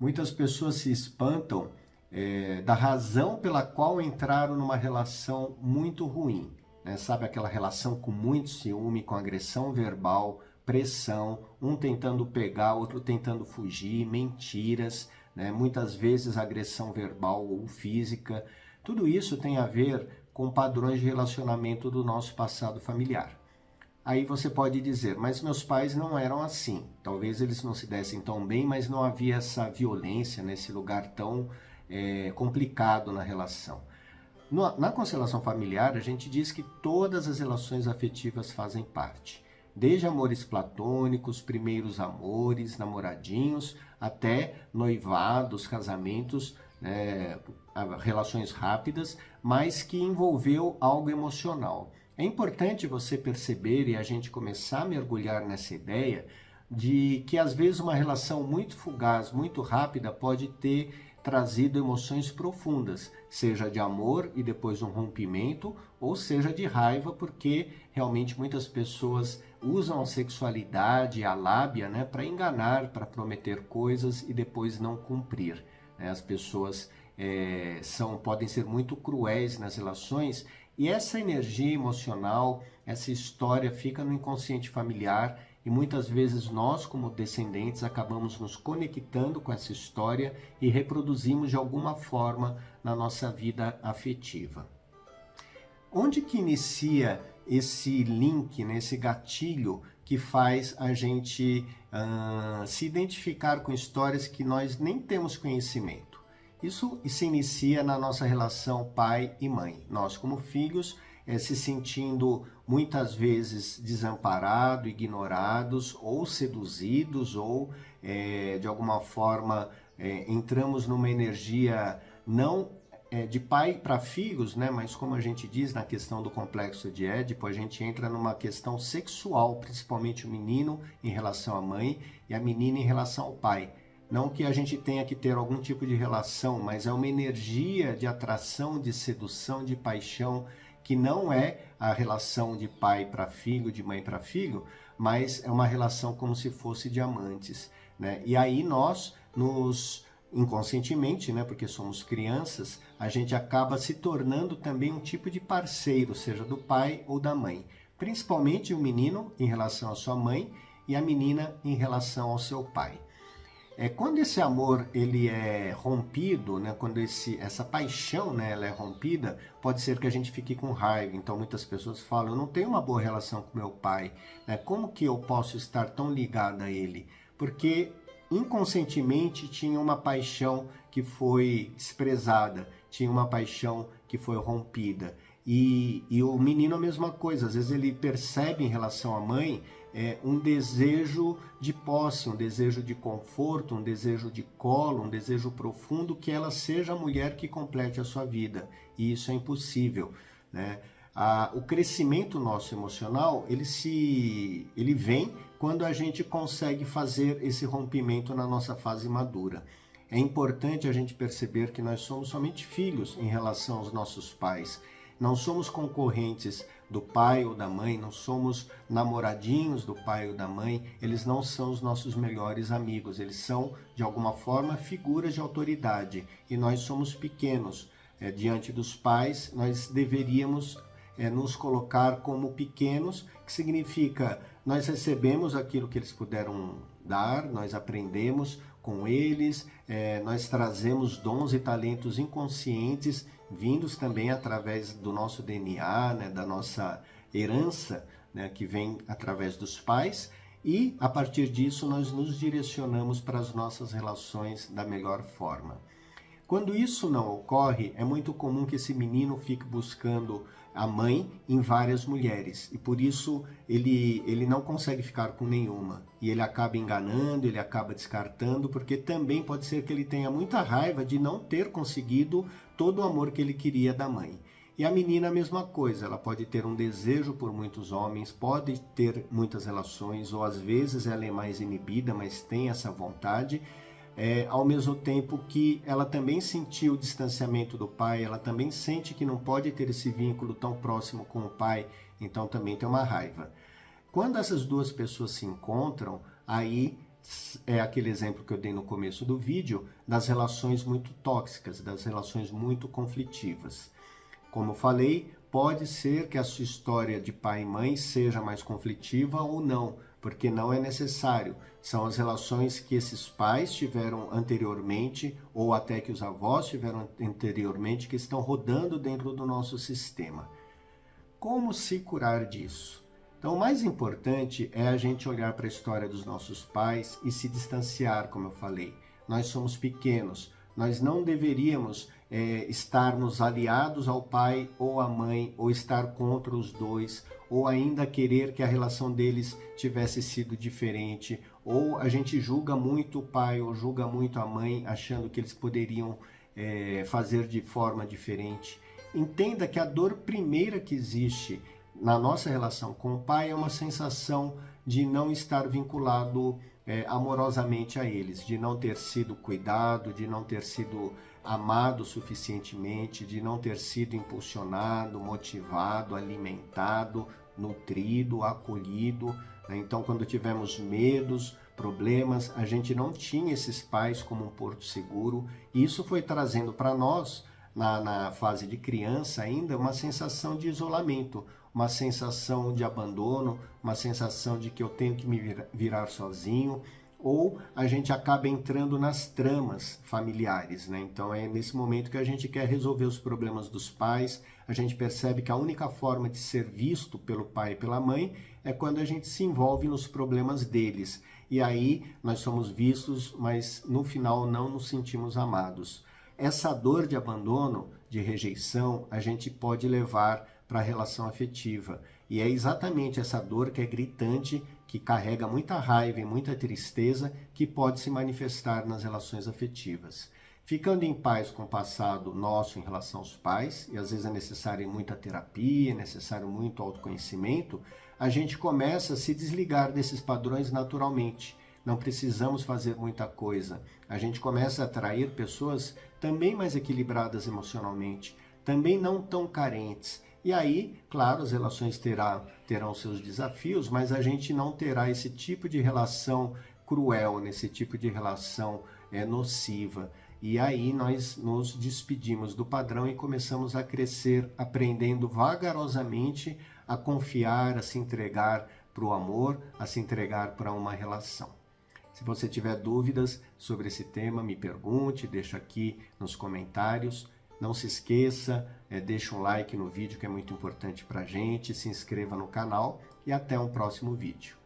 Muitas pessoas se espantam da razão pela qual entraram numa relação muito ruim, né? Sabe, aquela relação com muito ciúme, com agressão verbal, pressão, um tentando pegar, outro tentando fugir, mentiras, né? Muitas vezes agressão verbal ou física. Tudo isso tem a ver com padrões de relacionamento do nosso passado familiar. Aí você pode dizer, mas meus pais não eram assim. Talvez eles não se dessem tão bem, mas não havia essa violência nesse lugar tão complicado na relação. Na constelação familiar, a gente diz que todas as relações afetivas fazem parte. Desde amores platônicos, primeiros amores, namoradinhos, até noivados, casamentos, relações rápidas, mas que envolveu algo emocional. É importante você perceber e a gente começar a mergulhar nessa ideia de que às vezes uma relação muito fugaz, muito rápida pode ter trazido emoções profundas, seja de amor e depois um rompimento, ou seja de raiva, porque realmente muitas pessoas usam a sexualidade, a lábia, né, para enganar, para prometer coisas e depois não cumprir. As pessoas podem ser muito cruéis nas relações e essa energia emocional, essa história fica no inconsciente familiar e muitas vezes nós, como descendentes, acabamos nos conectando com essa história e reproduzimos de alguma forma na nossa vida afetiva. Onde que inicia esse link, né, esse gatilho que faz a gente se identificar com histórias que nós nem temos conhecimento? Isso se inicia na nossa relação pai e mãe. Nós, como filhos, se sentindo muitas vezes desamparados, ignorados ou seduzidos ou de alguma forma entramos numa energia não de pai para filhos, né? Mas como a gente diz na questão do complexo de Édipo, a gente entra numa questão sexual, principalmente o menino em relação à mãe e a menina em relação ao pai. Não que a gente tenha que ter algum tipo de relação, mas é uma energia de atração, de sedução, de paixão, que não é a relação de pai para filho, de mãe para filho, mas é uma relação como se fosse de amantes, né? E aí nós, inconscientemente, né, porque somos crianças, a gente acaba se tornando também um tipo de parceiro, seja do pai ou da mãe. Principalmente o menino em relação à sua mãe e a menina em relação ao seu pai. Quando esse amor ele é rompido, né, quando essa paixão, né, ela é rompida, pode ser que a gente fique com raiva. Então muitas pessoas falam, eu não tenho uma boa relação com meu pai, né? Como que eu posso estar tão ligada a ele? Porque inconscientemente tinha uma paixão que foi desprezada, tinha uma paixão que foi rompida. E o menino a mesma coisa, às vezes ele percebe em relação à mãe um desejo de posse, um desejo de conforto, um desejo de colo, um desejo profundo que ela seja a mulher que complete a sua vida. E isso é impossível, né? O crescimento nosso emocional, ele vem quando a gente consegue fazer esse rompimento na nossa fase madura. É importante a gente perceber que nós somos somente filhos em relação aos nossos pais. Não somos concorrentes do pai ou da mãe, não somos namoradinhos do pai ou da mãe, eles não são os nossos melhores amigos, eles são, de alguma forma, figuras de autoridade. E nós somos pequenos. Diante dos pais, nós deveríamos nos colocar como pequenos, que significa nós recebemos aquilo que eles puderam dar, nós aprendemos com eles, nós trazemos dons e talentos inconscientes, vindos também através do nosso DNA, né, da nossa herança, né, que vem através dos pais, e a partir disso nós nos direcionamos para as nossas relações da melhor forma. Quando isso não ocorre, é muito comum que esse menino fique buscando a mãe em várias mulheres e por isso ele não consegue ficar com nenhuma e ele acaba enganando, ele acaba descartando, porque também pode ser que ele tenha muita raiva de não ter conseguido todo o amor que ele queria da mãe. E a menina a mesma coisa, ela pode ter um desejo por muitos homens, pode ter muitas relações ou às vezes ela é mais inibida, mas tem essa vontade. Ao mesmo tempo que ela também sentiu o distanciamento do pai, ela também sente que não pode ter esse vínculo tão próximo com o pai, então também tem uma raiva. Quando essas duas pessoas se encontram, aí é aquele exemplo que eu dei no começo do vídeo, das relações muito tóxicas, das relações muito conflitivas. Como eu falei, pode ser que a sua história de pai e mãe seja mais conflitiva ou não, porque não é necessário. São as relações que esses pais tiveram anteriormente, ou até que os avós tiveram anteriormente, que estão rodando dentro do nosso sistema. Como se curar disso? Então, o mais importante é a gente olhar para a história dos nossos pais e se distanciar, como eu falei. Nós somos pequenos, nós não deveríamos estarmos aliados ao pai ou à mãe, ou estar contra os dois, ou ainda querer que a relação deles tivesse sido diferente, ou a gente julga muito o pai ou julga muito a mãe, achando que eles poderiam fazer de forma diferente. Entenda que a dor primeira que existe na nossa relação com o pai é uma sensação de não estar vinculado amorosamente a eles, de não ter sido cuidado, de não ter sido amado suficientemente, de não ter sido impulsionado, motivado, alimentado, nutrido, acolhido. Então, quando tivemos medos, problemas, a gente não tinha esses pais como um porto seguro, e isso foi trazendo para nós, na fase de criança ainda, uma sensação de isolamento, uma sensação de abandono, uma sensação de que eu tenho que me virar sozinho, ou a gente acaba entrando nas tramas familiares, né? Então é nesse momento que a gente quer resolver os problemas dos pais, a gente percebe que a única forma de ser visto pelo pai e pela mãe é quando a gente se envolve nos problemas deles. E aí nós somos vistos, mas no final não nos sentimos amados. Essa dor de abandono, de rejeição, a gente pode levar para a relação afetiva. E é exatamente essa dor que é gritante, que carrega muita raiva e muita tristeza, que pode se manifestar nas relações afetivas. Ficando em paz com o passado nosso em relação aos pais, e às vezes é necessário muita terapia, é necessário muito autoconhecimento, a gente começa a se desligar desses padrões naturalmente. Não precisamos fazer muita coisa. A gente começa a atrair pessoas também mais equilibradas emocionalmente, também não tão carentes. E aí, claro, as relações terão seus desafios, mas a gente não terá esse tipo de relação cruel, esse tipo de relação nociva. E aí nós nos despedimos do padrão e começamos a crescer, aprendendo vagarosamente a confiar, a se entregar para o amor, a se entregar para uma relação. Se você tiver dúvidas sobre esse tema, me pergunte, deixa aqui nos comentários. Não se esqueça, deixa um like no vídeo que é muito importante para a gente, se inscreva no canal e até um próximo vídeo.